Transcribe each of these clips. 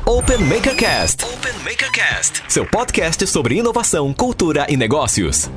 Open Makercast. Open Makercast, seu podcast sobre inovação, cultura e negócios.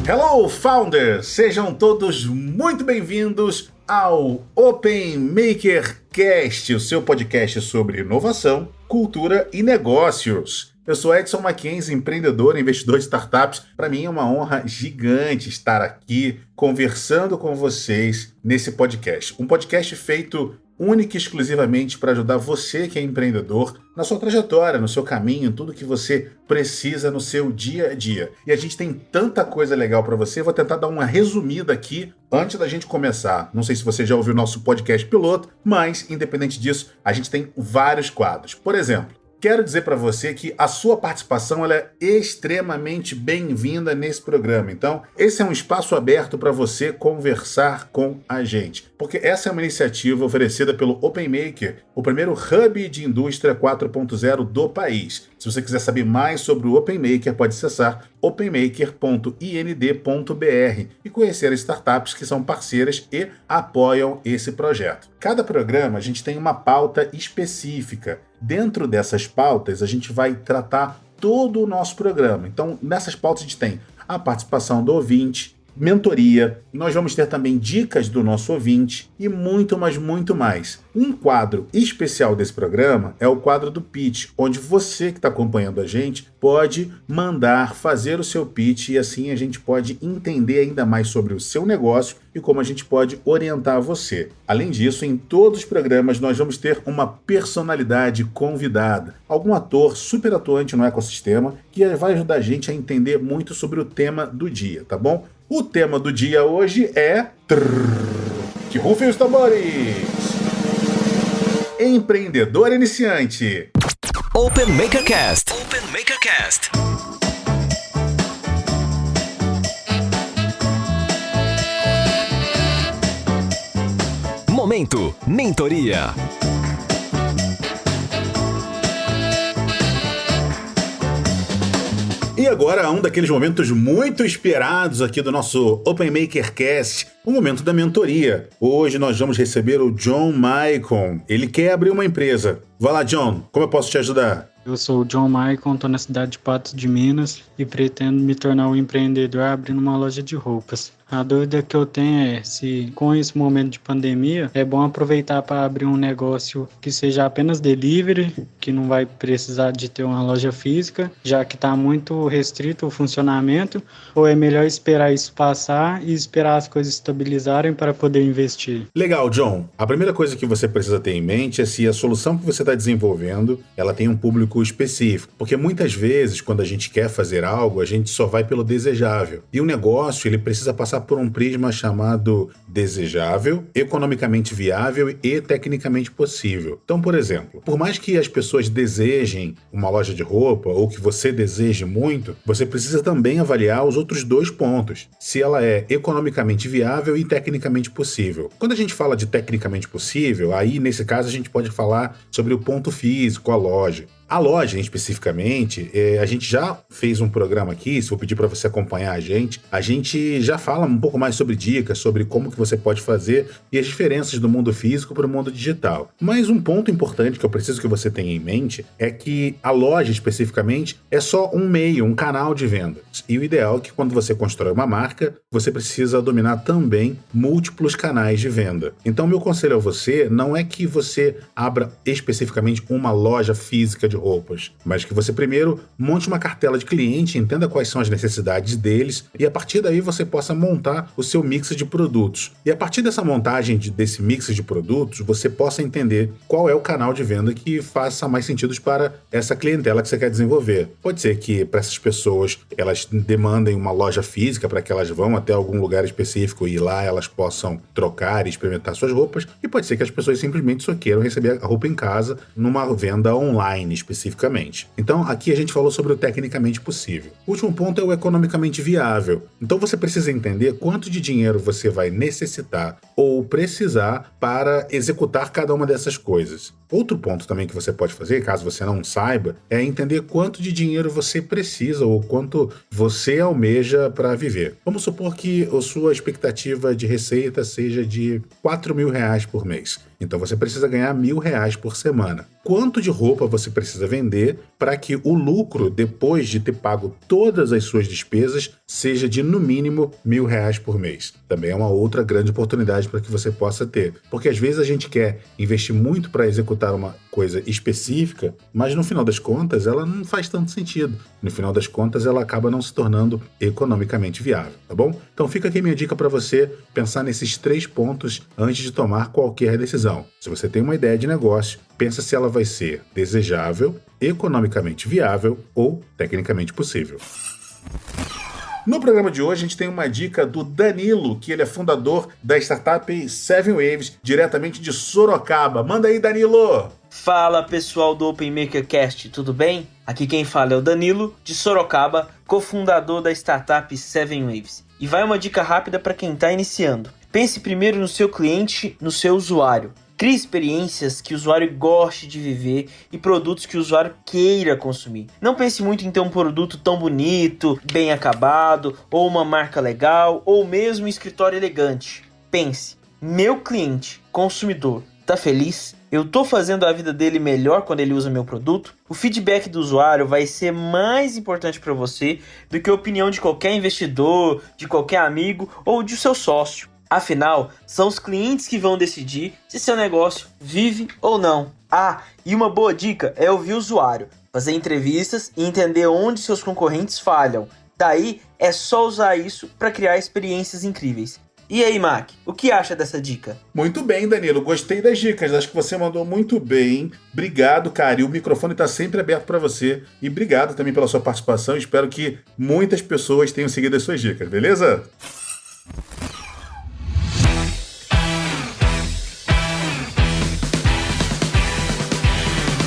Hello, Founders! Sejam todos muito bem-vindos ao Open Makercast, o seu podcast sobre inovação, cultura e negócios. Eu sou Edson Mackenzie, empreendedor e investidor de startups. Para mim é uma honra gigante estar aqui conversando com vocês nesse podcast. Um podcast feito única e exclusivamente para ajudar você que é empreendedor na sua trajetória, no seu caminho, tudo que você precisa no seu dia a dia. E a gente tem tanta coisa legal para você, eu vou tentar dar uma resumida aqui antes da gente começar. Não sei se você já ouviu o nosso podcast piloto, mas independente disso, a gente tem vários quadros. Por exemplo, quero dizer para você que a sua participação ela é extremamente bem-vinda nesse programa. Então, esse é um espaço aberto para você conversar com a gente. Porque essa é uma iniciativa oferecida pelo Open Maker, o primeiro hub de indústria 4.0 do país. Se você quiser saber mais sobre o Open Maker, pode acessar openmaker.ind.br e conhecer as startups que são parceiras e apoiam esse projeto. Cada programa a gente tem uma pauta específica. Dentro dessas pautas, a gente vai tratar todo o nosso programa. Então, nessas pautas a gente tem a participação do ouvinte, mentoria, nós vamos ter também dicas do nosso ouvinte e muito, mas muito mais. Um quadro especial desse programa é o quadro do pitch, onde você que está acompanhando a gente pode mandar fazer o seu pitch e assim a gente pode entender ainda mais sobre o seu negócio e como a gente pode orientar você. Além disso, em todos os programas nós vamos ter uma personalidade convidada, algum ator super atuante no ecossistema que vai ajudar a gente a entender muito sobre o tema do dia, tá bom? O tema do dia hoje é... Que rufem os tambores! Empreendedor iniciante. Open Makercast. Open Makercast. Momento Mentoria. E agora, um daqueles momentos muito esperados aqui do nosso Open Makercast, o momento da mentoria. Hoje nós vamos receber o John Maicon. Ele quer abrir uma empresa. Vai lá, John, como eu posso te ajudar? Eu sou o John Maicon, estou na cidade de Patos de Minas e pretendo me tornar um empreendedor abrindo uma loja de roupas. A dúvida que eu tenho é se com esse momento de pandemia é bom aproveitar para abrir um negócio que seja apenas delivery, que não vai precisar de ter uma loja física, já que está muito restrito o funcionamento, ou é melhor esperar isso passar e esperar as coisas estabilizarem para poder investir? Legal, John. A primeira coisa que você precisa ter em mente é se a solução que você está desenvolvendo ela tem um público específico, porque muitas vezes quando a gente quer fazer algo, a gente só vai pelo desejável. E o negócio ele precisa passar por um prisma chamado desejável, economicamente viável e tecnicamente possível. Então, por exemplo, por mais que as pessoas desejem uma loja de roupa ou que você deseje muito, você precisa também avaliar os outros dois pontos, se ela é economicamente viável e tecnicamente possível. Quando a gente fala de tecnicamente possível, aí nesse caso a gente pode falar sobre o ponto físico, a loja. A loja, especificamente, a gente já fez um programa aqui, se eu pedir para você acompanhar a gente já fala um pouco mais sobre dicas, sobre como que você pode fazer e as diferenças do mundo físico para o mundo digital. Mas um ponto importante que eu preciso que você tenha em mente é que a loja, especificamente, é só um meio, um canal de vendas. E o ideal é que quando você constrói uma marca, você precisa dominar também múltiplos canais de venda. Então, meu conselho a você não é que você abra especificamente uma loja física de roupas, mas que você primeiro monte uma cartela de cliente, entenda quais são as necessidades deles e a partir daí você possa montar o seu mix de produtos. E a partir dessa montagem desse mix de produtos, você possa entender qual é o canal de venda que faça mais sentido para essa clientela que você quer desenvolver. Pode ser que para essas pessoas elas demandem uma loja física para que elas vão até algum lugar específico e lá elas possam trocar e experimentar suas roupas, e pode ser que as pessoas simplesmente só queiram receber a roupa em casa numa venda online especificamente. Então, aqui a gente falou sobre o tecnicamente possível. O último ponto é o economicamente viável. Então, você precisa entender quanto de dinheiro você vai necessitar ou precisar para executar cada uma dessas coisas. Outro ponto também que você pode fazer, caso você não saiba, é entender quanto de dinheiro você precisa ou quanto você almeja para viver. Vamos supor que a sua expectativa de receita seja de R$4.000 por mês. Então você precisa ganhar R$1.000 por semana. Quanto de roupa você precisa vender para que o lucro, depois de ter pago todas as suas despesas, seja de no mínimo R$1.000 por mês? Também é uma outra grande oportunidade para que você possa ter. Porque às vezes a gente quer investir muito para executar uma coisa específica, mas no final das contas ela não faz tanto sentido. No final das contas ela acaba não se tornando economicamente viável, tá bom? Então fica aqui minha dica para você pensar nesses 3 pontos antes de tomar qualquer decisão. Se você tem uma ideia de negócio, pensa se ela vai ser desejável, economicamente viável ou tecnicamente possível. No programa de hoje, a gente tem uma dica do Danilo, que ele é fundador da startup Seven Waves, diretamente de Sorocaba. Manda aí, Danilo! Fala, pessoal do Open Maker Cast, tudo bem? Aqui quem fala é o Danilo, de Sorocaba, cofundador da startup Seven Waves. E vai uma dica rápida para quem está iniciando. Pense primeiro no seu cliente, no seu usuário. Crie experiências que o usuário goste de viver e produtos que o usuário queira consumir. Não pense muito em ter um produto tão bonito, bem acabado, ou uma marca legal, ou mesmo um escritório elegante. Pense, meu cliente, consumidor, tá feliz? Eu tô fazendo a vida dele melhor quando ele usa meu produto? O feedback do usuário vai ser mais importante para você do que a opinião de qualquer investidor, de qualquer amigo ou de seu sócio. Afinal, são os clientes que vão decidir se seu negócio vive ou não. Ah, e uma boa dica é ouvir o usuário, fazer entrevistas e entender onde seus concorrentes falham. Daí, é só usar isso para criar experiências incríveis. E aí, Mac, o que acha dessa dica? Muito bem, Danilo. Gostei das dicas. Acho que você mandou muito bem. Obrigado, cara. E o microfone está sempre aberto para você. E obrigado também pela sua participação. Espero que muitas pessoas tenham seguido as suas dicas, beleza?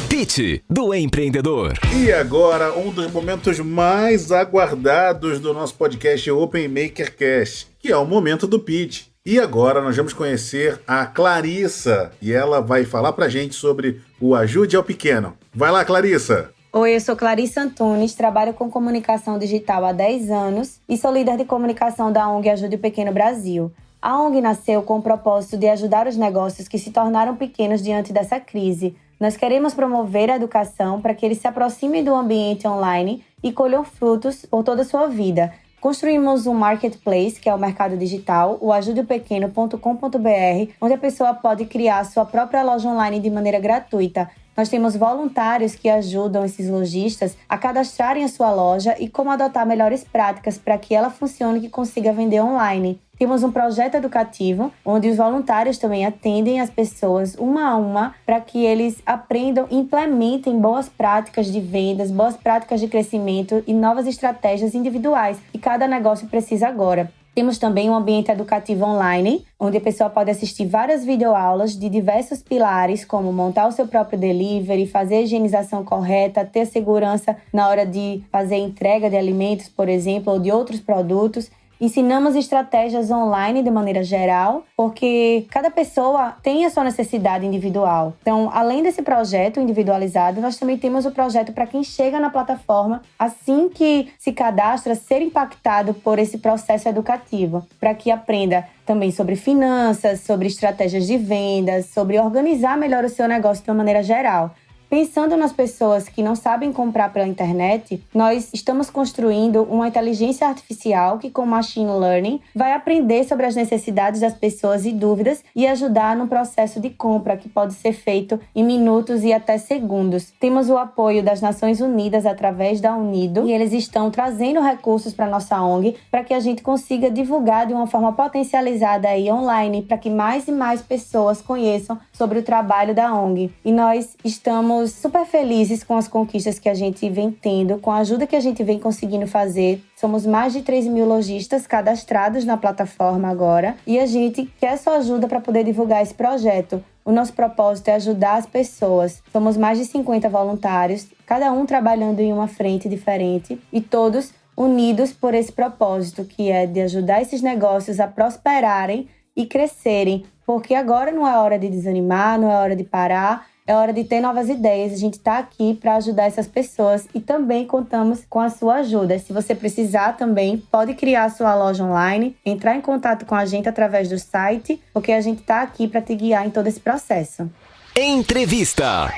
Pitch do empreendedor. E agora, um dos momentos mais aguardados do nosso podcast Open Maker Cast, que é o momento do pitch. E agora nós vamos conhecer a Clarissa, e ela vai falar pra gente sobre o Ajude ao Pequeno. Vai lá, Clarissa! Oi, eu sou Clarissa Antunes, trabalho com comunicação digital há 10 anos e sou líder de comunicação da ONG Ajude o Pequeno Brasil. A ONG nasceu com o propósito de ajudar os negócios que se tornaram pequenos diante dessa crise. Nós queremos promover a educação para que eles se aproximem do ambiente online e colham frutos por toda a sua vida. Construímos um marketplace, que é o mercado digital, o ajudeopequeno.com.br, onde a pessoa pode criar sua própria loja online de maneira gratuita. Nós temos voluntários que ajudam esses lojistas a cadastrarem a sua loja e como adotar melhores práticas para que ela funcione e que consiga vender online. Temos um projeto educativo, onde os voluntários também atendem as pessoas uma a uma para que eles aprendam e implementem boas práticas de vendas, boas práticas de crescimento e novas estratégias individuais que cada negócio precisa agora. Temos também um ambiente educativo online, onde a pessoa pode assistir várias videoaulas de diversos pilares, como montar o seu próprio delivery, fazer a higienização correta, ter segurança na hora de fazer entrega de alimentos, por exemplo, ou de outros produtos. Ensinamos estratégias online de maneira geral, porque cada pessoa tem a sua necessidade individual. Então, além desse projeto individualizado, nós também temos o projeto para quem chega na plataforma, assim que se cadastra, ser impactado por esse processo educativo, para que aprenda também sobre finanças, sobre estratégias de vendas, sobre organizar melhor o seu negócio de uma maneira geral. Pensando nas pessoas que não sabem comprar pela internet, nós estamos construindo uma inteligência artificial que, com machine learning, vai aprender sobre as necessidades das pessoas e dúvidas e ajudar no processo de compra, que pode ser feito em minutos e até segundos. Temos o apoio das Nações Unidas através da Unido e eles estão trazendo recursos para a nossa ONG para que a gente consiga divulgar de uma forma potencializada aí online, para que mais e mais pessoas conheçam sobre o trabalho da ONG. E nós estamos super felizes com as conquistas que a gente vem tendo, com a ajuda que a gente vem conseguindo fazer. Somos mais de 3.000 lojistas cadastrados na plataforma agora e a gente quer sua ajuda para poder divulgar esse projeto. O nosso propósito é ajudar as pessoas. Somos mais de 50 voluntários, cada um trabalhando em uma frente diferente e todos unidos por esse propósito, que é de ajudar esses negócios a prosperarem e crescerem, porque agora não é hora de desanimar, não é hora de parar. É hora de ter novas ideias. A gente está aqui para ajudar essas pessoas e também contamos com a sua ajuda. Se você precisar também, pode criar a sua loja online, entrar em contato com a gente através do site, porque a gente está aqui para te guiar em todo esse processo. Entrevista.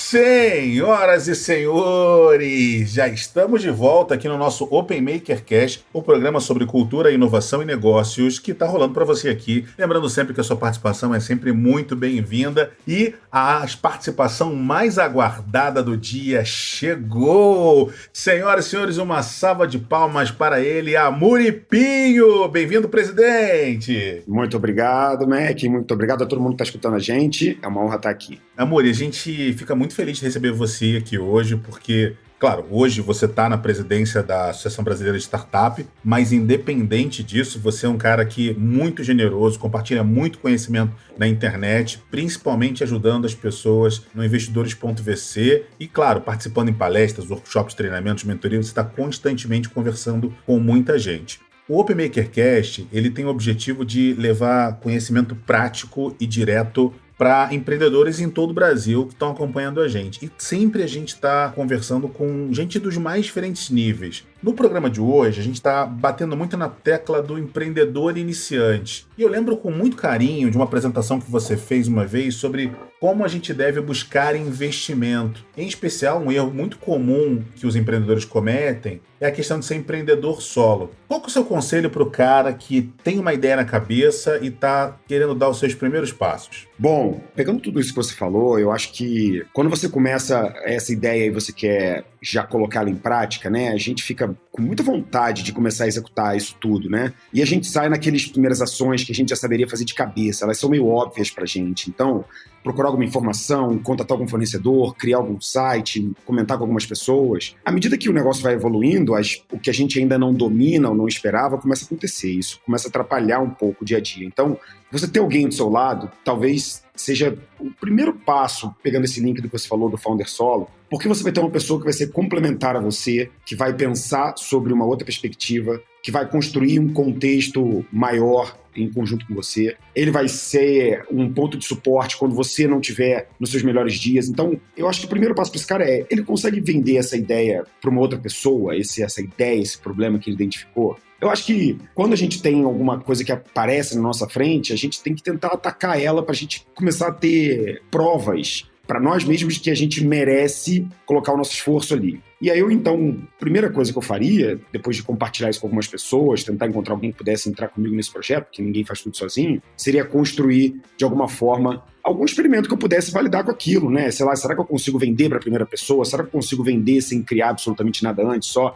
Senhoras e senhores, já estamos de volta aqui no nosso Open Maker Cast, o programa sobre cultura, inovação e negócios que está rolando para você aqui. Lembrando sempre que a sua participação é sempre muito bem-vinda e a participação mais aguardada do dia chegou. Senhoras e senhores, uma salva de palmas para ele, Amuri Pinho. Bem-vindo, presidente. Muito obrigado, Mac. Muito obrigado a todo mundo que está escutando a gente. É uma honra estar aqui. Amuri, a gente fica muito feliz de receber você aqui hoje, porque, claro, hoje você está na presidência da Associação Brasileira de Startup, mas independente disso, você é um cara que é muito generoso, compartilha muito conhecimento na internet, principalmente ajudando as pessoas no investidores.vc e, claro, participando em palestras, workshops, treinamentos, mentorias, você está constantemente conversando com muita gente. O Open Maker Cast, ele tem o objetivo de levar conhecimento prático e direto para empreendedores em todo o Brasil que estão acompanhando a gente. E sempre a gente está conversando com gente dos mais diferentes níveis. No programa de hoje, a gente está batendo muito na tecla do empreendedor iniciante. E eu lembro com muito carinho de uma apresentação que você fez uma vez sobre como a gente deve buscar investimento. Em especial, um erro muito comum que os empreendedores cometem é a questão de ser empreendedor solo. Qual que é o seu conselho para o cara que tem uma ideia na cabeça e está querendo dar os seus primeiros passos? Bom, pegando tudo isso que você falou, eu acho que quando você começa essa ideia e você quer já colocá-la em prática, né, a gente fica com muita vontade de começar a executar isso tudo, né? E a gente sai naquelas primeiras ações que a gente já saberia fazer de cabeça, elas são meio óbvias pra gente. Então, procurar alguma informação, contatar algum fornecedor, criar algum site, comentar com algumas pessoas. À medida que o negócio vai evoluindo, o que a gente ainda não domina ou não esperava começa a acontecer. Isso começa a atrapalhar um pouco o dia a dia. Então, você ter alguém do seu lado, talvez seja o primeiro passo, pegando esse link do que você falou do Founder Solo, porque você vai ter uma pessoa que vai ser complementar a você, que vai pensar sobre uma outra perspectiva, que vai construir um contexto maior em conjunto com você. Ele vai ser um ponto de suporte quando você não estiver nos seus melhores dias. Então, eu acho que o primeiro passo para esse cara é, ele consegue vender essa ideia para uma outra pessoa, essa ideia, esse problema que ele identificou. Eu acho que quando a gente tem alguma coisa que aparece na nossa frente, a gente tem que tentar atacar ela para a gente começar a ter provas para nós mesmos que a gente merece colocar o nosso esforço ali. E aí então, a primeira coisa que eu faria, depois de compartilhar isso com algumas pessoas, tentar encontrar alguém que pudesse entrar comigo nesse projeto, porque ninguém faz tudo sozinho, seria construir, de alguma forma, algum experimento que eu pudesse validar com aquilo, né? Sei lá, será que eu consigo vender para a primeira pessoa? Será que eu consigo vender sem criar absolutamente nada antes, só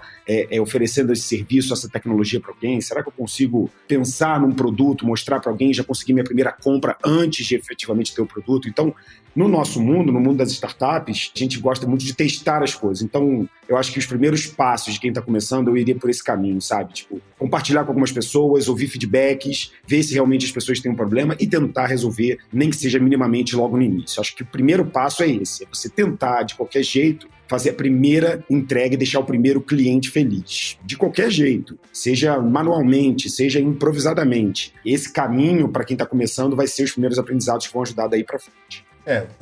oferecendo esse serviço, essa tecnologia para alguém? Será que eu consigo pensar num produto, mostrar para alguém, já conseguir minha primeira compra antes de efetivamente ter o produto? Então, no nosso mundo, no mundo das startups, a gente gosta muito de testar as coisas. Então, eu acho que os primeiros passos de quem está começando, eu iria por esse caminho, sabe? Tipo, compartilhar com algumas pessoas, ouvir feedbacks, ver se realmente as pessoas têm um problema e tentar resolver, nem que seja minimamente logo no início. Acho que o primeiro passo é esse, é você tentar, de qualquer jeito, fazer a primeira entrega e deixar o primeiro cliente feliz. De qualquer jeito, seja manualmente, seja improvisadamente. Esse caminho, para quem está começando, vai ser os primeiros aprendizados que vão ajudar daí para frente.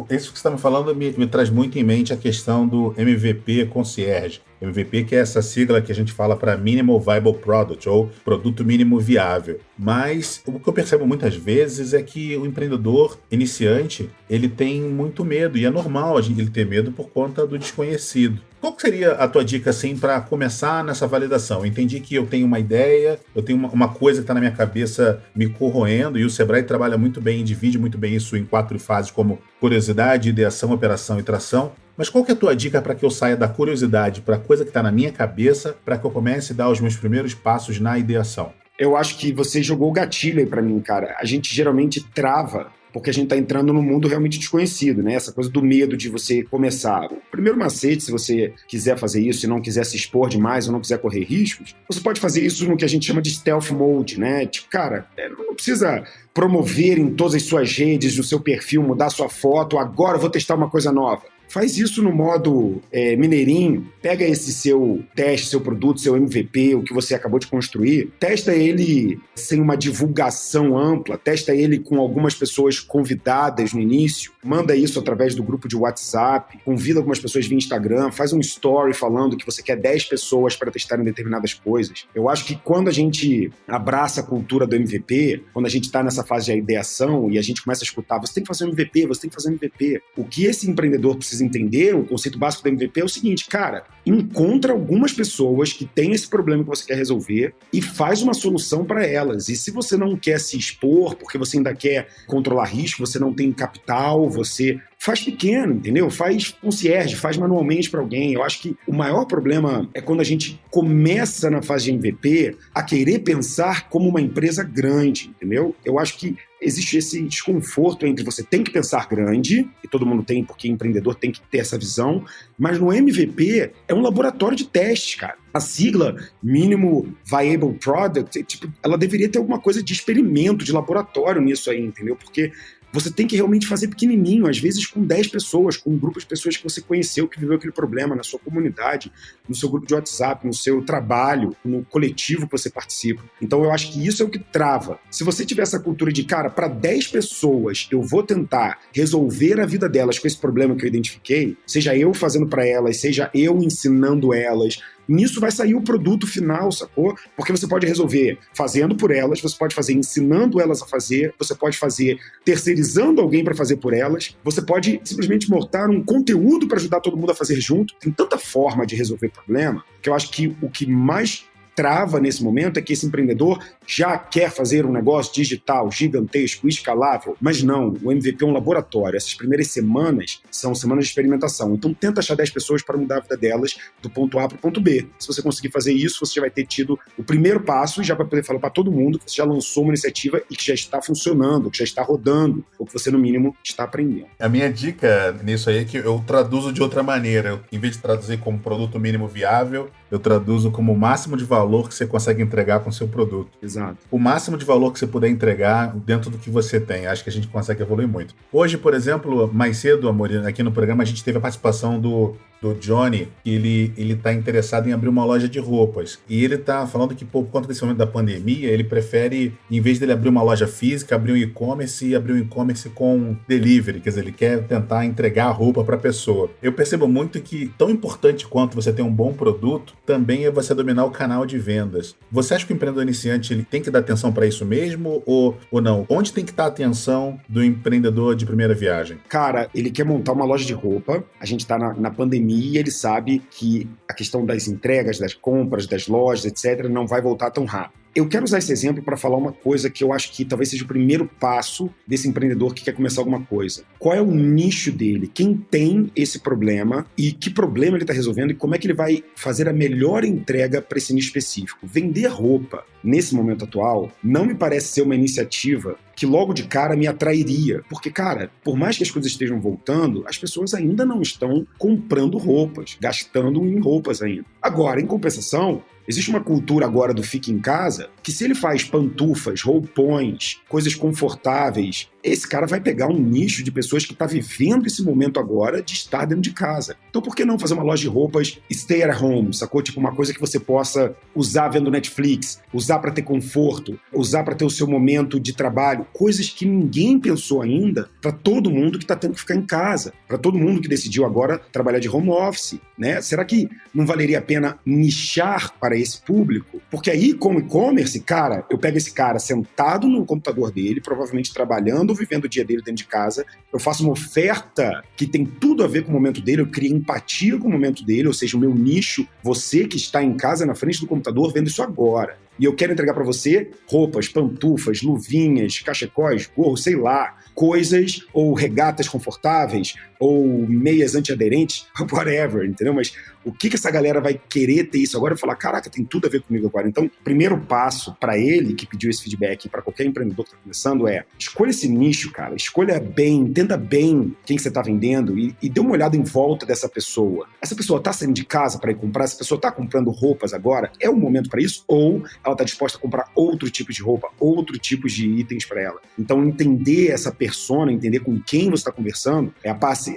Isso que você está me falando me traz muito em mente a questão do MVP Concierge. MVP, que é essa sigla que a gente fala para Minimal Viable Product, ou Produto Mínimo Viável. Mas o que eu percebo muitas vezes é que o empreendedor iniciante, ele tem muito medo, e é normal ele ter medo por conta do desconhecido. Qual que seria a tua dica, assim, para começar nessa validação? Eu entendi que eu tenho uma ideia, eu tenho uma coisa que está na minha cabeça me corroendo, e o Sebrae trabalha muito bem, divide muito bem isso em 4 fases, como curiosidade, ideação, operação e tração. Mas qual que é a tua dica para que eu saia da curiosidade para a coisa que está na minha cabeça, para que eu comece a dar os meus primeiros passos na ideação? Eu acho que você jogou o gatilho aí para mim, cara. A gente geralmente trava porque a gente está entrando num mundo realmente desconhecido, né? Essa coisa do medo de você começar. O primeiro macete, se você quiser fazer isso e não quiser se expor demais ou não quiser correr riscos, você pode fazer isso no que a gente chama de stealth mode, né? Tipo, cara, não precisa promover em todas as suas redes, no seu perfil, mudar sua foto, agora eu vou testar uma coisa nova. faz isso no modo mineirinho, pega esse seu teste, seu produto, seu MVP, o que você acabou de construir, testa ele sem uma divulgação ampla, testa ele com algumas pessoas convidadas no início, manda isso através do grupo de WhatsApp, convida algumas pessoas via Instagram, faz um story falando que você quer 10 pessoas para testarem determinadas coisas. Eu acho que quando a gente abraça a cultura do MVP, quando a gente está nessa fase de ideação e a gente começa a escutar, você tem que fazer um MVP, você tem que fazer um MVP. O que esse empreendedor precisa entender, o conceito básico do MVP é o seguinte, cara, encontra algumas pessoas que têm esse problema que você quer resolver e faz uma solução para elas. E se você não quer se expor, porque você ainda quer controlar risco, você não tem capital, você faz pequeno, entendeu? Faz concierge, faz manualmente para alguém. Eu acho que o maior problema é quando a gente começa na fase de MVP a querer pensar como uma empresa grande, entendeu? Eu acho que existe esse desconforto entre você tem que pensar grande, e todo mundo tem, porque empreendedor tem que ter essa visão, mas no MVP é um laboratório de teste, cara. A sigla Mínimo Viable Product, ela deveria ter alguma coisa de experimento, de laboratório nisso aí, entendeu? Porque você tem que realmente fazer pequenininho, às vezes com 10 pessoas, com um grupo de pessoas que você conheceu, que viveu aquele problema na sua comunidade, no seu grupo de WhatsApp, no seu trabalho, no coletivo que você participa. Então eu acho que isso é o que trava. Se você tiver essa cultura de, cara, para 10 pessoas eu vou tentar resolver a vida delas com esse problema que eu identifiquei, seja eu fazendo para elas, seja eu ensinando elas, nisso vai sair o produto final, sacou? Porque você pode resolver fazendo por elas, você pode fazer ensinando elas a fazer, você pode fazer terceirizando alguém para fazer por elas, você pode simplesmente montar um conteúdo para ajudar todo mundo a fazer junto. Tem tanta forma de resolver problema que eu acho que o que mais trava nesse momento é que esse empreendedor já quer fazer um negócio digital, gigantesco, escalável, mas não, o MVP é um laboratório. Essas primeiras semanas são semanas de experimentação. Então tenta achar 10 pessoas para mudar a vida delas do ponto A para o ponto B. Se você conseguir fazer isso, você já vai ter tido o primeiro passo e já vai poder falar para todo mundo que você já lançou uma iniciativa e que já está funcionando, que já está rodando, ou que você, no mínimo, está aprendendo. A minha dica nisso aí é que eu traduzo de outra maneira. Em vez de traduzir como produto mínimo viável, eu traduzo como o máximo de valor que você consegue entregar com o seu produto. Exato. O máximo de valor que você puder entregar dentro do que você tem. Acho que a gente consegue evoluir muito. Hoje, por exemplo, mais cedo, Amorim, aqui no programa, a gente teve a participação do Johnny, que ele tá interessado em abrir uma loja de roupas. E ele tá falando que, por conta desse momento da pandemia, ele prefere, em vez dele abrir uma loja física, abrir um e-commerce e abrir um e-commerce com delivery. Quer dizer, ele quer tentar entregar a roupa para a pessoa. Eu percebo muito que, tão importante quanto você ter um bom produto, também é você dominar o canal de vendas. Você acha que o empreendedor iniciante ele tem que dar atenção para isso mesmo ou não? Onde tem que estar a atenção do empreendedor de primeira viagem? Cara, ele quer montar uma loja de roupa. A gente tá na pandemia e ele sabe que a questão das entregas, das compras, das lojas, etc., não vai voltar tão rápido. Eu quero usar esse exemplo para falar uma coisa que eu acho que talvez seja o primeiro passo desse empreendedor que quer começar alguma coisa. Qual é o nicho dele? Quem tem esse problema e que problema ele está resolvendo e como é que ele vai fazer a melhor entrega para esse nicho específico? Vender roupa, nesse momento atual, não me parece ser uma iniciativa que logo de cara me atrairia. Porque, cara, por mais que as coisas estejam voltando, as pessoas ainda não estão comprando roupas, gastando em roupas ainda. Agora, em compensação, existe uma cultura agora do fica em casa que se ele faz pantufas, roupões, coisas confortáveis, esse cara vai pegar um nicho de pessoas que está vivendo esse momento agora de estar dentro de casa. Então por que não fazer uma loja de roupas stay at home, sacou? Tipo uma coisa que você possa usar vendo Netflix, usar para ter conforto, usar para ter o seu momento de trabalho, coisas que ninguém pensou ainda para todo mundo que está tendo que ficar em casa, para todo mundo que decidiu agora trabalhar de home office, né? Será que não valeria a pena nichar para esse público? Porque aí, como e-commerce, cara, eu pego esse cara sentado no computador dele, provavelmente trabalhando ou vivendo o dia dele dentro de casa, eu faço uma oferta que tem tudo a ver com o momento dele, eu crio empatia com o momento dele, ou seja, o meu nicho, você que está em casa na frente do computador vendo isso agora. E eu quero entregar para você roupas, pantufas, luvinhas, cachecóis, gorro, sei lá, coisas ou regatas confortáveis ou meias antiaderentes, whatever, entendeu? Mas o que essa galera vai querer ter isso agora e falar, caraca, tem tudo a ver comigo agora. Então, o primeiro passo para ele que pediu esse feedback e para qualquer empreendedor que está começando é escolha esse nicho, cara, escolha bem, entenda bem quem que você está vendendo e dê uma olhada em volta dessa pessoa. Essa pessoa está saindo de casa para ir comprar? Essa pessoa está comprando roupas agora? É o momento para isso? Ou ela está disposta a comprar outro tipo de roupa, outro tipo de itens para ela. Então, entender essa persona, entender com quem você está conversando, é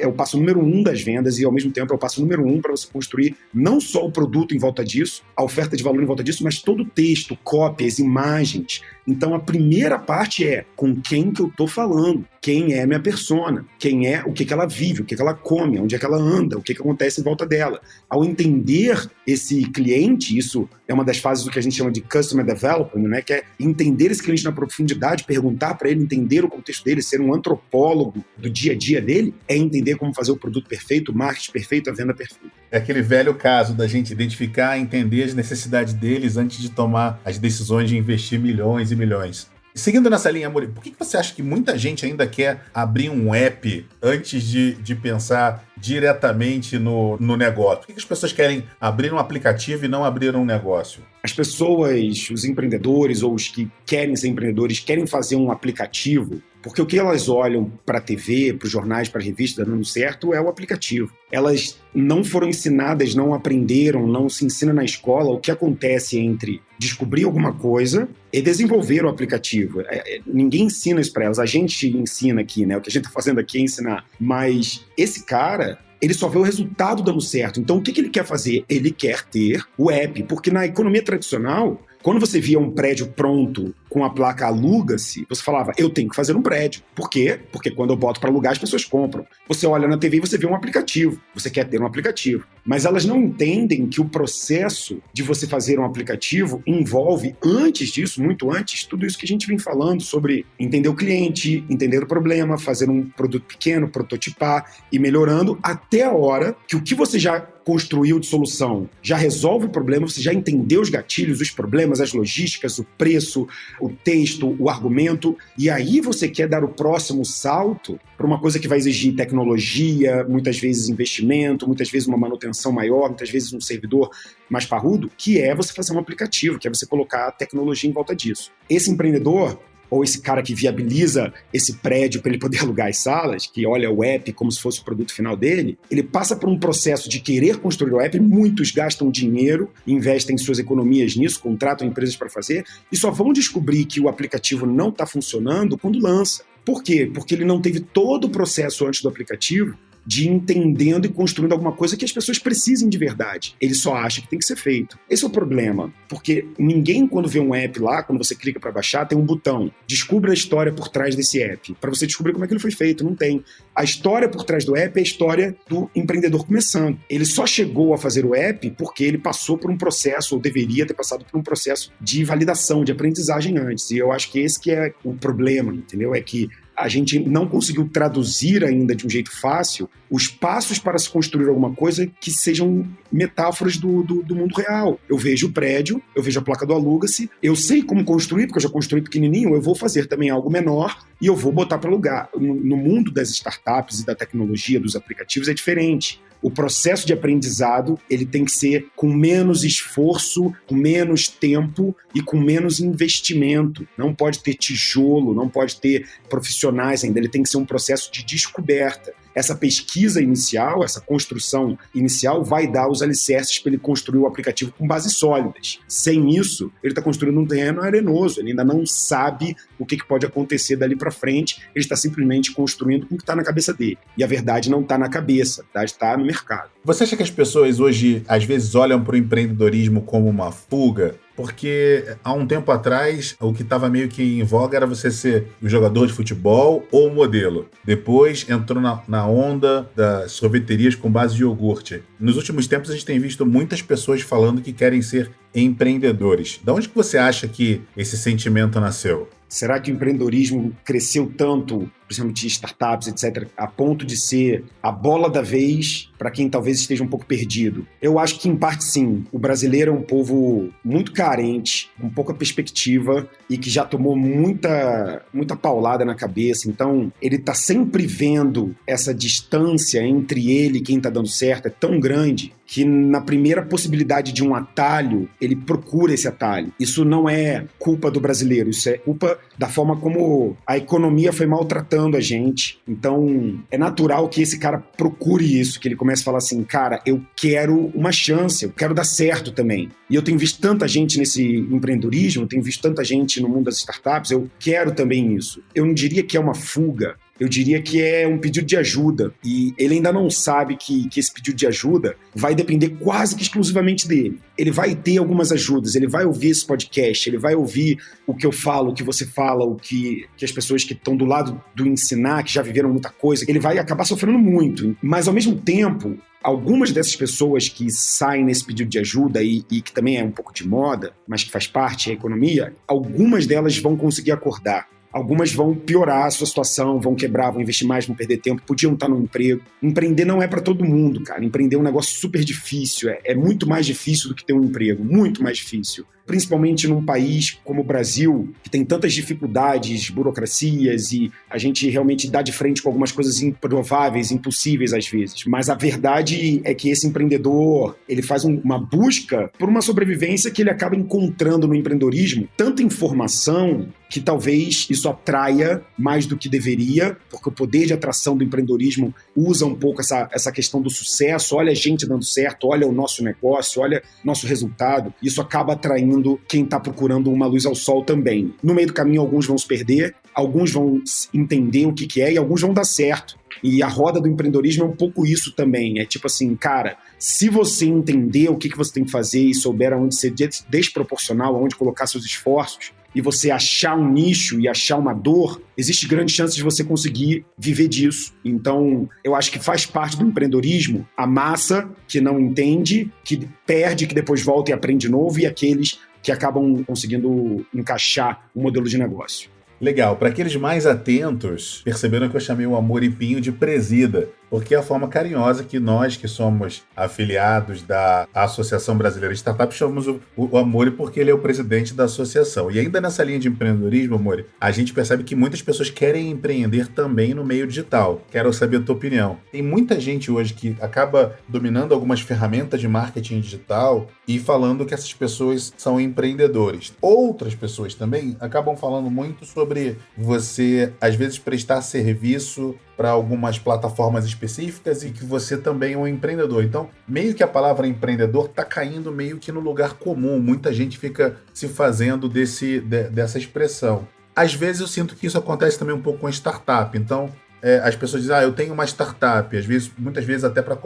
o passo número 1 das vendas e, ao mesmo tempo, é o passo número 1 para você construir não só o produto em volta disso, a oferta de valor em volta disso, mas todo o texto, cópias, imagens. Então, a primeira parte é com quem que eu estou falando, quem é minha persona, quem é, o que que ela vive, o que que ela come, onde é que ela anda, o que que acontece em volta dela. Ao entender esse cliente, isso é uma das fases do que a gente chama de Customer Development, né? Que é entender esse cliente na profundidade, perguntar para ele, entender o contexto dele, ser um antropólogo do dia a dia dele, é entender como fazer o produto perfeito, o marketing perfeito, a venda perfeita. É aquele velho caso da gente identificar, entender as necessidades deles antes de tomar as decisões de investir milhões e milhões. Seguindo nessa linha, Amori, por que você acha que muita gente ainda quer abrir um app antes de pensar diretamente no negócio? Por que as pessoas querem abrir um aplicativo e não abrir um negócio? As pessoas, os empreendedores ou os que querem ser empreendedores, querem fazer um aplicativo porque o que elas olham para a TV, para os jornais, para a revista dando certo é o aplicativo. Elas não foram ensinadas, não aprenderam, não se ensina na escola o que acontece entre descobrir alguma coisa e desenvolver o aplicativo. Ninguém ensina isso para elas. A gente ensina aqui, né? O que a gente está fazendo aqui é ensinar. Mas esse cara, ele só vê o resultado dando certo. Então, o que ele quer fazer? Ele quer ter o app. Porque na economia tradicional, quando você via um prédio pronto com a placa aluga-se, você falava, eu tenho que fazer um prédio. Por quê? Porque quando eu boto para alugar, as pessoas compram. Você olha na TV e você vê um aplicativo. Você quer ter um aplicativo. Mas elas não entendem que o processo de você fazer um aplicativo envolve, antes disso, muito antes, tudo isso que a gente vem falando sobre entender o cliente, entender o problema, fazer um produto pequeno, prototipar e melhorando até a hora que o que você já construiu de solução já resolve o problema, você já entendeu os gatilhos, os problemas, as logísticas, o preço, o texto, o argumento, e aí você quer dar o próximo salto para uma coisa que vai exigir tecnologia, muitas vezes investimento, muitas vezes uma manutenção maior, muitas vezes um servidor mais parrudo, que é você fazer um aplicativo, que é você colocar a tecnologia em volta disso. Esse empreendedor, ou esse cara que viabiliza esse prédio para ele poder alugar as salas, que olha o app como se fosse o produto final dele, ele passa por um processo de querer construir o app, muitos gastam dinheiro, investem suas economias nisso, contratam empresas para fazer, e só vão descobrir que o aplicativo não está funcionando quando lança. Por quê? Porque ele não teve todo o processo antes do aplicativo de entendendo e construindo alguma coisa que as pessoas precisem de verdade. Ele só acha que tem que ser feito. Esse é o problema, porque ninguém, quando vê um app lá, quando você clica para baixar, tem um botão. Descubra a história por trás desse app. Para você descobrir como é que ele foi feito, não tem. A história por trás do app é a história do empreendedor começando. Ele só chegou a fazer o app porque ele passou por um processo, ou deveria ter passado por um processo de validação, de aprendizagem antes. E eu acho que esse que é o problema, entendeu? É que a gente não conseguiu traduzir ainda de um jeito fácil os passos para se construir alguma coisa que sejam metáforas do mundo real. Eu vejo o prédio, eu vejo a placa do aluga-se, eu sei como construir, porque eu já construí pequenininho, eu vou fazer também algo menor e eu vou botar para alugar. No mundo das startups e da tecnologia, dos aplicativos, é diferente. O processo de aprendizado, ele tem que ser com menos esforço, com menos tempo e com menos investimento. Não pode ter tijolo, não pode ter profissionais ainda, ele tem que ser um processo de descoberta. Essa pesquisa inicial, essa construção inicial vai dar os alicerces para ele construir o aplicativo com bases sólidas. Sem isso, ele está construindo um terreno arenoso, ele ainda não sabe o que pode acontecer dali para frente, ele está simplesmente construindo com o que está na cabeça dele. E a verdade não está na cabeça, tá? Está no mercado. Você acha que as pessoas hoje, às vezes, olham para o empreendedorismo como uma fuga? Porque há um tempo atrás, o que estava meio que em voga era você ser o jogador de futebol ou o modelo. Depois entrou na onda das sorveterias com base de iogurte. Nos últimos tempos, a gente tem visto muitas pessoas falando que querem ser empreendedores. De onde que você acha que esse sentimento nasceu? Será que o empreendedorismo cresceu tanto, principalmente startups, etc., a ponto de ser a bola da vez para quem talvez esteja um pouco perdido? Eu acho que, em parte, sim. O brasileiro é um povo muito carente, com pouca perspectiva e que já tomou muita paulada na cabeça. Então, ele está sempre vendo essa distância entre ele e quem está dando certo, é tão grande que na primeira possibilidade de um atalho, ele procura esse atalho. Isso não é culpa do brasileiro, isso é culpa da forma como a economia foi maltratando escutando a gente. Então, é natural que esse cara procure isso, que ele comece a falar assim, cara, eu quero uma chance, eu quero dar certo também. E eu tenho visto tanta gente nesse empreendedorismo, eu tenho visto tanta gente no mundo das startups, eu quero também isso. Eu não diria que é uma fuga, eu diria que é um pedido de ajuda. E ele ainda não sabe que esse pedido de ajuda vai depender quase que exclusivamente dele. Ele vai ter algumas ajudas, ele vai ouvir esse podcast, ele vai ouvir o que eu falo, o que você fala, o que as pessoas que estão do lado do ensinar, que já viveram muita coisa, ele vai acabar sofrendo muito. Mas, ao mesmo tempo, algumas dessas pessoas que saem nesse pedido de ajuda e que também é um pouco de moda, mas que faz parte da economia, algumas delas vão conseguir acordar. Algumas vão piorar a sua situação, vão quebrar, vão investir mais, vão perder tempo, podiam estar no emprego. Empreender não é para todo mundo, cara. Empreender é um negócio super difícil, é muito mais difícil do que ter um emprego, muito mais difícil. Principalmente num país como o Brasil, que tem tantas dificuldades, burocracias, e a gente realmente dá de frente com algumas coisas improváveis, impossíveis às vezes. Mas a verdade é que esse empreendedor, ele faz uma busca por uma sobrevivência que ele acaba encontrando no empreendedorismo tanta informação que talvez isso atraia mais do que deveria, porque o poder de atração do empreendedorismo usa um pouco essa questão do sucesso. Olha a gente dando certo, olha o nosso negócio, olha nosso resultado. Isso acaba atraindo quem está procurando uma luz ao sol também. No meio do caminho, alguns vão se perder, alguns vão entender o que é e alguns vão dar certo. E a roda do empreendedorismo é um pouco isso também. É tipo assim, cara, se você entender o que você tem que fazer e souber aonde ser desproporcional, aonde colocar seus esforços, e você achar um nicho e achar uma dor, existe grande chance de você conseguir viver disso. Então, eu acho que faz parte do empreendedorismo a massa que não entende, que perde, que depois volta e aprende de novo, e aqueles que acabam conseguindo encaixar um modelo de negócio. Legal. Para aqueles mais atentos, perceberam que eu chamei o Amoripinho de presida, porque é a forma carinhosa que nós, que somos afiliados da Associação Brasileira de Startups, chamamos o Amori porque ele é o presidente da associação. E ainda nessa linha de empreendedorismo, Amori, a gente percebe que muitas pessoas querem empreender também no meio digital. Quero saber a tua opinião. Tem muita gente hoje que acaba dominando algumas ferramentas de marketing digital e falando que essas pessoas são empreendedores. Outras pessoas também acabam falando muito sobre você, às vezes, prestar serviço para algumas plataformas específicas e que você também é um empreendedor. Então, meio que a palavra empreendedor está caindo meio que no lugar comum. Muita gente fica se fazendo dessa expressão. Às vezes eu sinto que isso acontece também um pouco com startup. Então, as pessoas dizem, eu tenho uma startup. Muitas vezes até para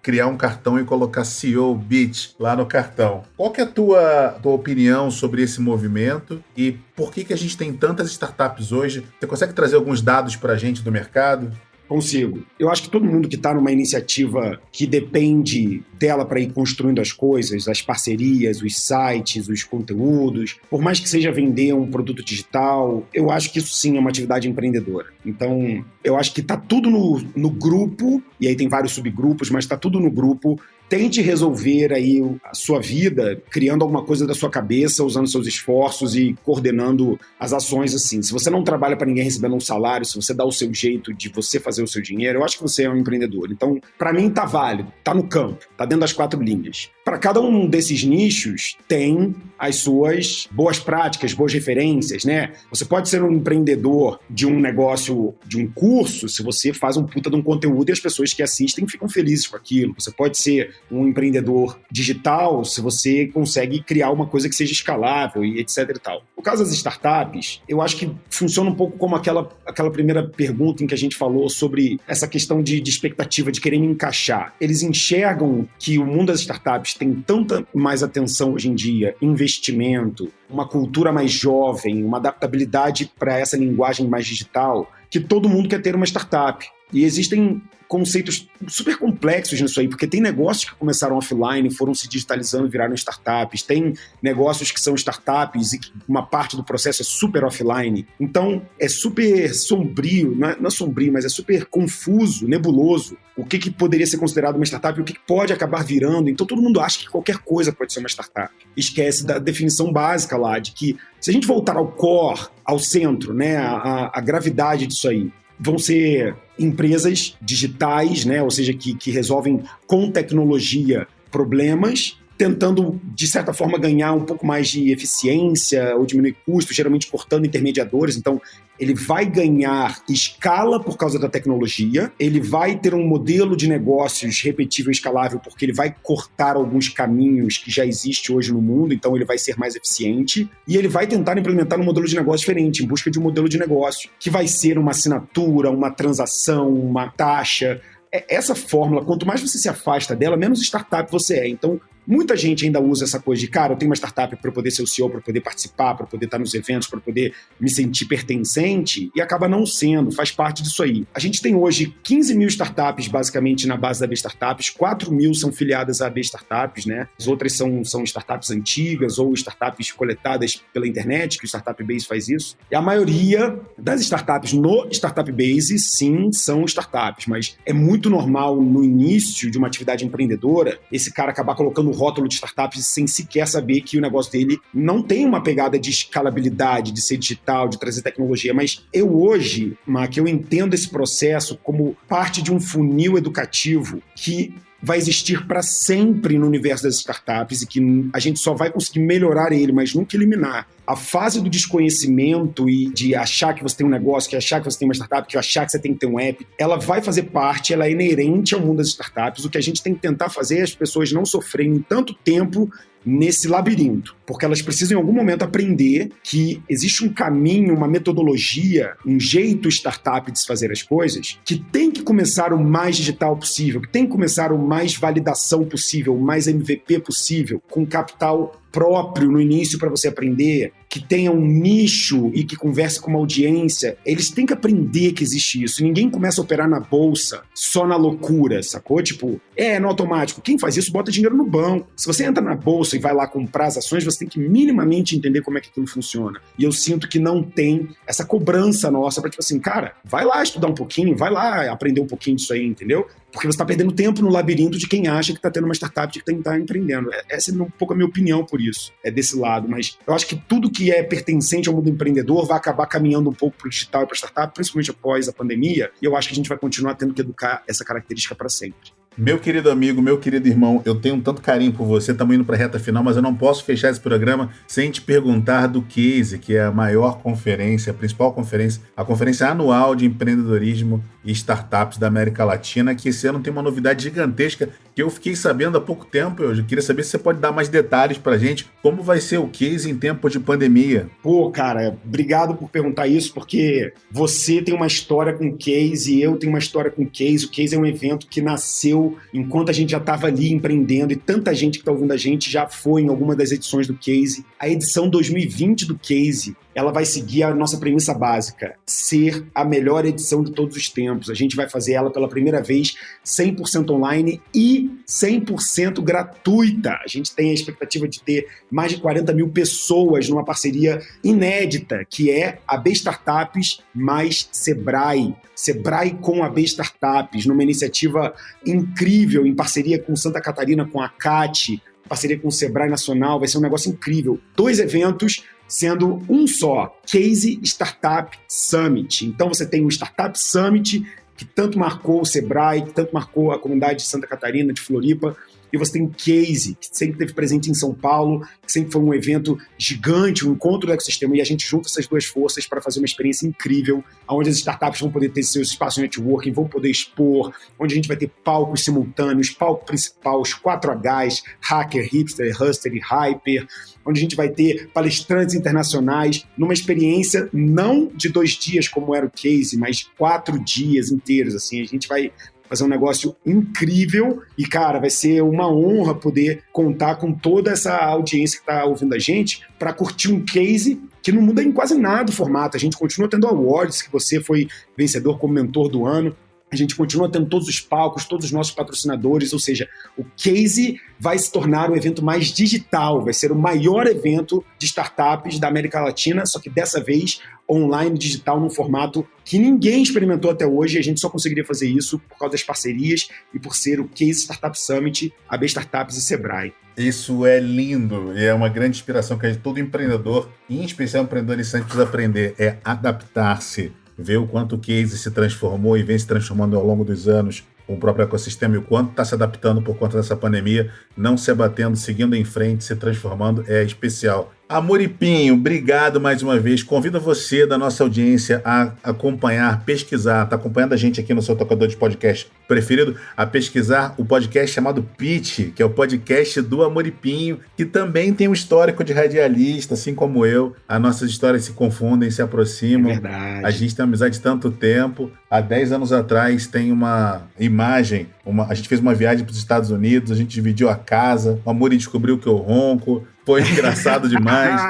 criar um cartão e colocar CEO Beach lá no cartão. Qual que é a tua opinião sobre esse movimento e por que a gente tem tantas startups hoje? Você consegue trazer alguns dados para a gente do mercado? Consigo. Eu acho que todo mundo que está numa iniciativa que depende dela para ir construindo as coisas, as parcerias, os sites, os conteúdos, por mais que seja vender um produto digital, eu acho que isso sim é uma atividade empreendedora. Então, eu acho que está tudo no grupo, e aí tem vários subgrupos, mas está tudo no grupo. Tente resolver aí a sua vida criando alguma coisa da sua cabeça, usando seus esforços e coordenando as ações assim. Se você não trabalha para ninguém recebendo um salário, se você dá o seu jeito de você fazer o seu dinheiro, eu acho que você é um empreendedor. Então, para mim, tá válido, tá no campo, tá dentro das 4 linhas. Para cada um desses nichos, tem as suas boas práticas, boas referências, né? Você pode ser um empreendedor de um negócio, de um curso, se você faz um puta de um conteúdo e as pessoas que assistem ficam felizes com aquilo. Você pode ser um empreendedor digital se você consegue criar uma coisa que seja escalável e etc e tal. No caso das startups, eu acho que funciona um pouco como aquela primeira pergunta em que a gente falou sobre essa questão de expectativa, de querer encaixar. Eles enxergam que o mundo das startups tem tanta mais atenção hoje em dia, investimento, uma cultura mais jovem, uma adaptabilidade para essa linguagem mais digital, que todo mundo quer ter uma startup. E existem conceitos super complexos nisso aí, porque tem negócios que começaram offline, foram se digitalizando, viraram startups, tem negócios que são startups e que uma parte do processo é super offline. Então, é super sombrio, não é sombrio, mas é super confuso, nebuloso, o que poderia ser considerado uma startup e o que pode acabar virando. Então, todo mundo acha que qualquer coisa pode ser uma startup. Esquece da definição básica lá, de que se a gente voltar ao core, ao centro, né, a gravidade disso aí, vão ser empresas digitais, né? Ou seja, que resolvem com tecnologia problemas tentando, de certa forma, ganhar um pouco mais de eficiência ou diminuir custos, geralmente cortando intermediadores. Então, ele vai ganhar escala por causa da tecnologia, ele vai ter um modelo de negócios repetível e escalável porque ele vai cortar alguns caminhos que já existem hoje no mundo, então ele vai ser mais eficiente, e ele vai tentar implementar um modelo de negócio diferente, em busca de um modelo de negócio que vai ser uma assinatura, uma transação, uma taxa. Essa fórmula, quanto mais você se afasta dela, menos startup você é. Então, muita gente ainda usa essa coisa de, cara, eu tenho uma startup para poder ser o CEO, para poder participar, para poder estar nos eventos, para poder me sentir pertencente, e acaba não sendo, faz parte disso aí. A gente tem hoje 15 mil startups, basicamente, na base da B-Startups, 4 mil são filiadas à B-Startups, né? As outras são startups antigas ou startups coletadas pela internet, que o Startup Base faz isso. E a maioria das startups no Startup Base, sim, são startups, mas é muito normal no início de uma atividade empreendedora, esse cara acabar colocando rótulo de startups sem sequer saber que o negócio dele não tem uma pegada de escalabilidade, de ser digital, de trazer tecnologia. Mas eu hoje, Mac, eu entendo esse processo como parte de um funil educativo que vai existir para sempre no universo das startups e que a gente só vai conseguir melhorar ele, mas nunca eliminar. A fase do desconhecimento e de achar que você tem um negócio, que achar que você tem uma startup, que achar que você tem que ter um app, ela vai fazer parte, ela é inerente ao mundo das startups. O que a gente tem que tentar fazer é as pessoas não sofrerem tanto tempo nesse labirinto, porque elas precisam em algum momento aprender que existe um caminho, uma metodologia, um jeito startup de se fazer as coisas, que tem que começar o mais digital possível, que tem que começar o mais validação possível, o mais MVP possível, com capital próprio no início para você aprender, que tenha um nicho e que converse com uma audiência. Eles têm que aprender que existe isso. Ninguém começa a operar na bolsa só na loucura, sacou? Tipo, no automático. Quem faz isso bota dinheiro no banco. Se você entra na bolsa e vai lá comprar as ações, você tem que minimamente entender como é que aquilo funciona. E eu sinto que não tem essa cobrança nossa para tipo assim, cara, vai lá estudar um pouquinho, vai lá aprender um pouquinho disso aí, entendeu? Porque você está perdendo tempo no labirinto de quem acha que está tendo uma startup, de quem está empreendendo. Essa é um pouco a minha opinião por isso. É desse lado. Mas eu acho que tudo que é pertencente ao mundo empreendedor vai acabar caminhando um pouco para o digital e para a startup, principalmente após a pandemia. E eu acho que a gente vai continuar tendo que educar essa característica para sempre. Meu querido amigo, meu querido irmão, eu tenho tanto carinho por você, estamos indo para a reta final, mas eu não posso fechar esse programa sem te perguntar do CASE, que é a maior conferência, a principal conferência, a conferência anual de empreendedorismo e startups da América Latina, que esse ano tem uma novidade gigantesca que eu fiquei sabendo há pouco tempo. Eu queria saber se você pode dar mais detalhes para a gente, como vai ser o CASE em tempos de pandemia. Pô, cara, obrigado por perguntar isso, porque você tem uma história com o CASE e eu tenho uma história com o CASE. O CASE é um evento que nasceu enquanto a gente já estava ali empreendendo, e tanta gente que está ouvindo a gente já foi em alguma das edições do CASE. A edição 2020 do CASE, ela vai seguir a nossa premissa básica, ser a melhor edição de todos os tempos. A gente vai fazer ela pela primeira vez 100% online e 100% gratuita. A gente tem a expectativa de ter mais de 40 mil pessoas numa parceria inédita, que é a B-Startups mais Sebrae. Sebrae com a B-Startups, numa iniciativa incrível, em parceria com Santa Catarina, com a CAT, parceria com o Sebrae Nacional. Vai ser um negócio incrível. 2 eventos, sendo um só, CASE Startup Summit. Então você tem o Startup Summit, que tanto marcou o Sebrae, que tanto marcou a comunidade de Santa Catarina, de Floripa, e você tem o CASE, que sempre esteve presente em São Paulo, que sempre foi um evento gigante, um encontro do ecossistema, e a gente junta essas duas forças para fazer uma experiência incrível, onde as startups vão poder ter seus espaços de networking, vão poder expor, onde a gente vai ter palcos simultâneos, palco principal, os 4Hs, Hacker, Hipster, Hustler e Hyper, onde a gente vai ter palestrantes internacionais, numa experiência não de 2 dias, como era o CASE, mas 4 dias inteiros, assim. A gente vai fazer um negócio incrível e, cara, vai ser uma honra poder contar com toda essa audiência que está ouvindo a gente para curtir um CASE que não muda em quase nada o formato. A gente continua tendo awards, que você foi vencedor como mentor do ano. A gente continua tendo todos os palcos, todos os nossos patrocinadores, ou seja, o CASE vai se tornar o evento mais digital, vai ser o maior evento de startups da América Latina, só que dessa vez online, digital, num formato que ninguém experimentou até hoje, e a gente só conseguiria fazer isso por causa das parcerias e por ser o CASE Startup Summit, a B-Startups e Sebrae. Isso é lindo e é uma grande inspiração que todo empreendedor, em especial empreendedor iniciante, precisa aprender, é adaptar-se. Ver o quanto o CASE se transformou e vem se transformando ao longo dos anos com o próprio ecossistema e o quanto está se adaptando por conta dessa pandemia, não se abatendo, seguindo em frente, se transformando, é especial. Amoripinho, obrigado mais uma vez. Convido você da nossa audiência a acompanhar, pesquisar, tá acompanhando a gente aqui no seu tocador de podcast preferido, a pesquisar o podcast chamado Pitch, que é o podcast do Amoripinho, que também tem um histórico de radialista, assim como eu. As nossas histórias se confundem, se aproximam. É verdade. A gente tem uma amizade de tanto tempo. Há 10 anos atrás tem uma imagem, a gente fez uma viagem para os Estados Unidos, a gente dividiu a casa, o Amori descobriu que eu ronco, foi engraçado demais.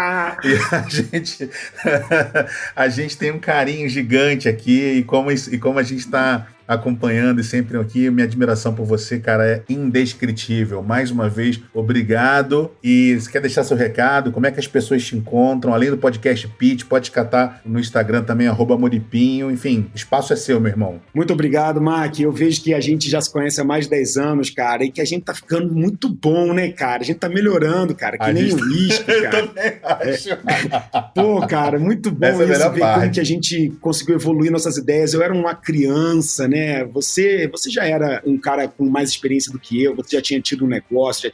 E a gente tem um carinho gigante aqui, e como a gente está acompanhando e sempre aqui, minha admiração por você, cara, é indescritível. Mais uma vez, obrigado. E você quer deixar seu recado? Como é que as pessoas te encontram? Além do podcast Pitch, pode catar no Instagram também, @Amoripinho. Enfim, o espaço é seu, meu irmão. Muito obrigado, Mark. Eu vejo que a gente já se conhece há mais de 10 anos, cara, e que a gente tá ficando muito bom, né, cara? A gente tá melhorando, cara, que nem o uísque, cara. Eu também acho. Pô, cara, muito bom Essa é a isso, melhor ver parte. como que a gente conseguiu evoluir nossas ideias. Eu era uma criança, né? Você já era um cara com mais experiência do que eu, você já tinha tido um negócio,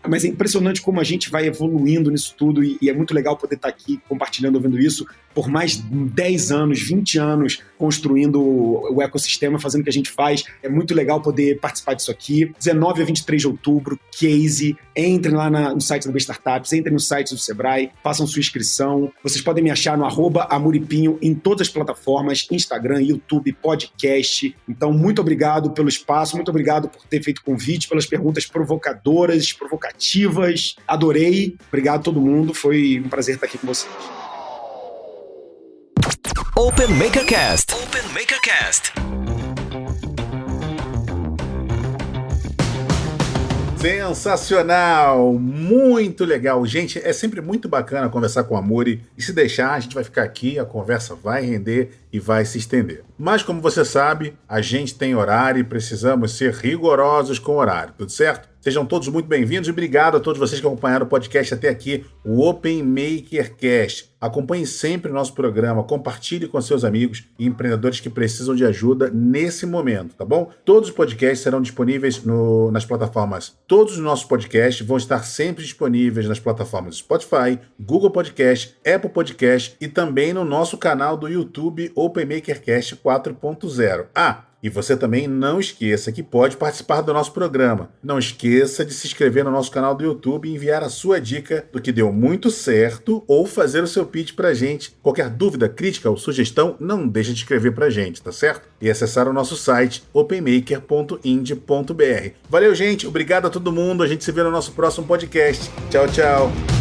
Mas é impressionante como a gente vai evoluindo nisso tudo e é muito legal poder estar aqui compartilhando, ouvindo isso por mais 10 anos, 20 anos, construindo o ecossistema, fazendo o que a gente faz. É muito legal poder participar disso aqui. 19 a 23 de outubro, Case. Entrem lá no site do B-Startups, entrem no site do Sebrae, façam sua inscrição. Vocês podem me achar no @Amoripinho em todas as plataformas, Instagram, YouTube, podcast. Então, muito obrigado pelo espaço, muito obrigado por ter feito o convite, pelas perguntas provocadoras, provocativas. Adorei. Obrigado a todo mundo. Foi um prazer estar aqui com vocês. Open Maker Cast. Open Maker Cast. Sensacional, muito legal. Gente, é sempre muito bacana conversar com o Amori e se deixar, a gente vai ficar aqui, a conversa vai render e vai se estender. Mas como você sabe, a gente tem horário e precisamos ser rigorosos com o horário, tudo certo? Sejam todos muito bem-vindos e obrigado a todos vocês que acompanharam o podcast até aqui, o Open Maker Cast. Acompanhe sempre o nosso programa, compartilhe com seus amigos e empreendedores que precisam de ajuda nesse momento, tá bom? Todos os podcasts serão disponíveis nas plataformas. Todos os nossos podcasts vão estar sempre disponíveis nas plataformas Spotify, Google Podcast, Apple Podcast e também no nosso canal do YouTube Open Maker Cast 4.0. E você também não esqueça que pode participar do nosso programa. Não esqueça de se inscrever no nosso canal do YouTube e enviar a sua dica do que deu muito certo ou fazer o seu pitch pra gente. Qualquer dúvida, crítica ou sugestão, não deixe de escrever pra gente, tá certo? E acessar o nosso site openmaker.ind.br. Valeu, gente. Obrigado a todo mundo. A gente se vê no nosso próximo podcast. Tchau, tchau.